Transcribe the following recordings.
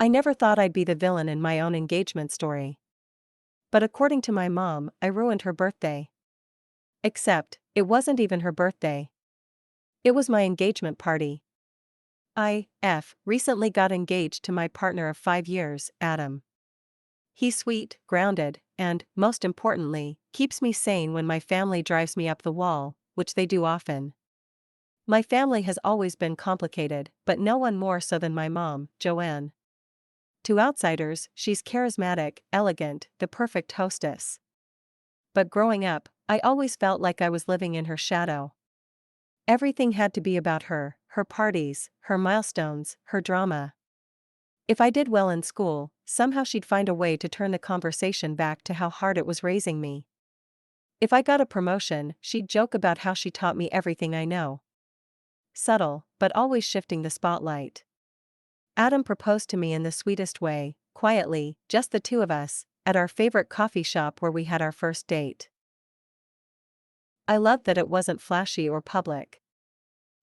I never thought I'd be the villain in my own engagement story. But according to my mom, I ruined her birthday. Except, it wasn't even her birthday. It was my engagement party. Recently got engaged to my partner of 5 years, Adam. He's sweet, grounded, and, most importantly, keeps me sane when my family drives me up the wall, which they do often. My family has always been complicated, but no one more so than my mom, Joanne. To outsiders, she's charismatic, elegant, the perfect hostess. But growing up, I always felt like I was living in her shadow. Everything had to be about her, her parties, her milestones, her drama. If I did well in school, somehow she'd find a way to turn the conversation back to how hard it was raising me. If I got a promotion, she'd joke about how she taught me everything I know. Subtle, but always shifting the spotlight. Adam proposed to me in the sweetest way, quietly, just the two of us, at our favorite coffee shop where we had our first date. I loved that it wasn't flashy or public.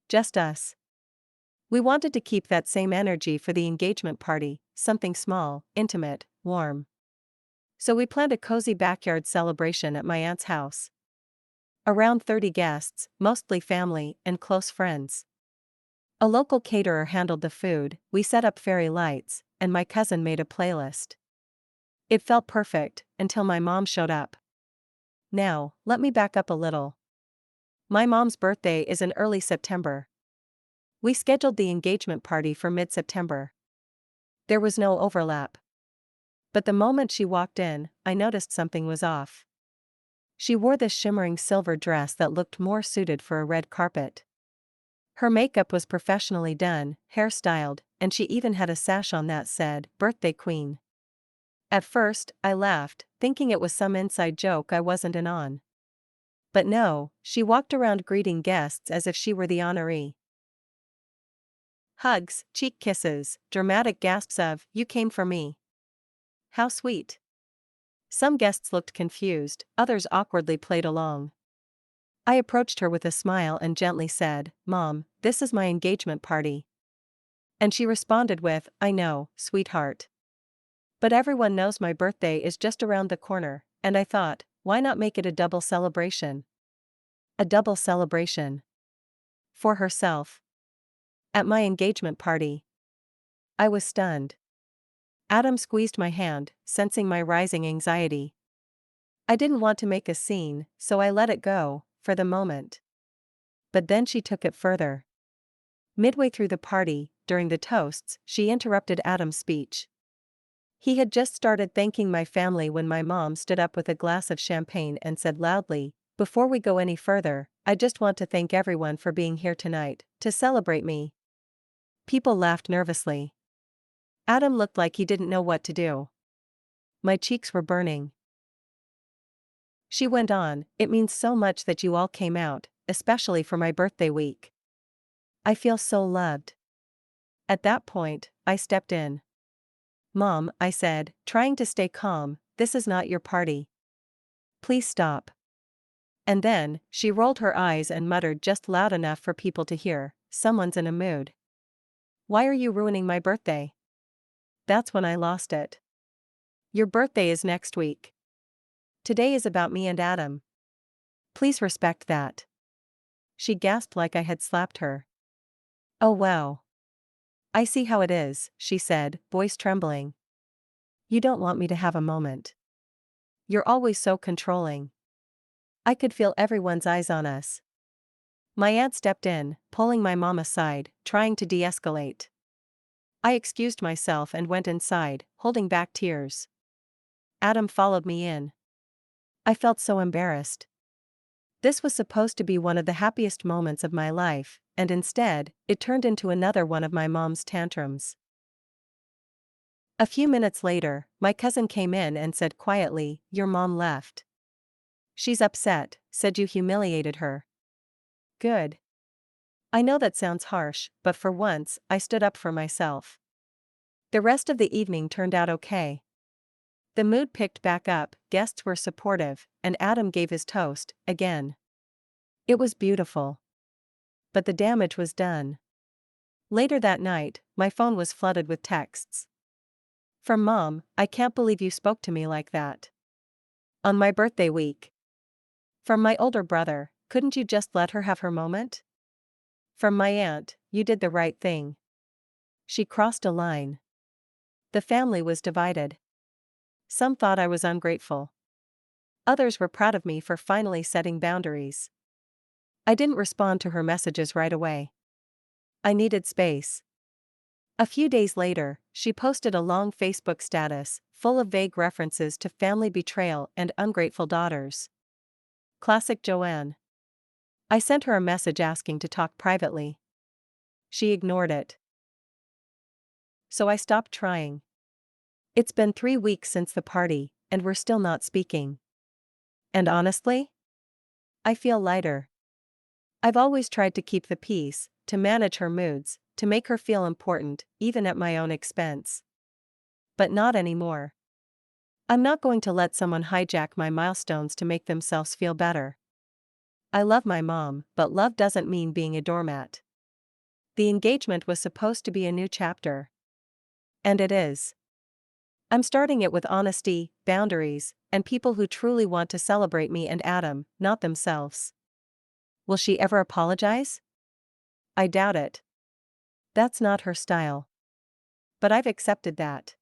Just us. We wanted to keep that same energy for the engagement party, something small, intimate, warm. So we planned a cozy backyard celebration at my aunt's house. Around 30 guests, mostly family and close friends. A local caterer handled the food, we set up fairy lights, and my cousin made a playlist. It felt perfect, until my mom showed up. Now, let me back up a little. My mom's birthday is in early September. We scheduled the engagement party for mid-September. There was no overlap. But the moment she walked in, I noticed something was off. She wore this shimmering silver dress that looked more suited for a red carpet. Her makeup was professionally done, hairstyled, and she even had a sash on that said, "Birthday Queen." At first, I laughed, thinking it was some inside joke I wasn't in on. But no, she walked around greeting guests as if she were the honoree. Hugs, cheek kisses, dramatic gasps of, "You came for me." How sweet. Some guests looked confused, others awkwardly played along. I approached her with a smile and gently said, "Mom, this is my engagement party." And she responded with, "I know, sweetheart. But everyone knows my birthday is just around the corner," and I thought, why not make it a double celebration? A double celebration. For herself. At my engagement party. I was stunned. Adam squeezed my hand, sensing my rising anxiety. I didn't want to make a scene, so I let it go, for the moment. But then she took it further. Midway through the party, during the toasts, she interrupted Adam's speech. He had just started thanking my family when my mom stood up with a glass of champagne and said loudly, "Before we go any further, I just want to thank everyone for being here tonight, to celebrate me." People laughed nervously. Adam looked like he didn't know what to do. My cheeks were burning. She went on, "It means so much that you all came out, especially for my birthday week. I feel so loved." At that point, I stepped in. "Mom," I said, trying to stay calm, "this is not your party. Please stop." And then, she rolled her eyes and muttered just loud enough for people to hear, "Someone's in a mood. Why are you ruining my birthday?" That's when I lost it. "Your birthday is next week. Today is about me and Adam. Please respect that." She gasped like I had slapped her. "Oh wow. I see how it is," she said, voice trembling. "You don't want me to have a moment. You're always so controlling." I could feel everyone's eyes on us. My aunt stepped in, pulling my mom aside, trying to de-escalate. I excused myself and went inside, holding back tears. Adam followed me in. I felt so embarrassed. This was supposed to be one of the happiest moments of my life, and instead, it turned into another one of my mom's tantrums. A few minutes later, my cousin came in and said quietly, "Your mom left. She's upset, said you humiliated her." Good. I know that sounds harsh, but for once, I stood up for myself. The rest of the evening turned out okay. The mood picked back up, guests were supportive, and Adam gave his toast, again. It was beautiful. But the damage was done. Later that night, my phone was flooded with texts. From Mom, I can't believe you spoke to me like that. On my birthday week. From my older brother, couldn't you just let her have her moment? From my aunt, you did the right thing. She crossed a line. The family was divided. Some thought I was ungrateful. Others were proud of me for finally setting boundaries. I didn't respond to her messages right away. I needed space. A few days later, she posted a long Facebook status, full of vague references to family betrayal and ungrateful daughters. Classic Joanne. I sent her a message asking to talk privately. She ignored it. So I stopped trying. It's been 3 weeks since the party, and we're still not speaking. And honestly, I feel lighter. I've always tried to keep the peace, to manage her moods, to make her feel important, even at my own expense. But not anymore. I'm not going to let someone hijack my milestones to make themselves feel better. I love my mom, but love doesn't mean being a doormat. The engagement was supposed to be a new chapter. And it is. I'm starting it with honesty, boundaries, and people who truly want to celebrate me and Adam, not themselves. Will she ever apologize? I doubt it. That's not her style. But I've accepted that.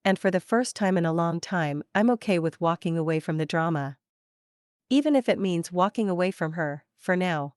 And for the first time in a long time, I'm okay with walking away from the drama. Even if it means walking away from her, for now.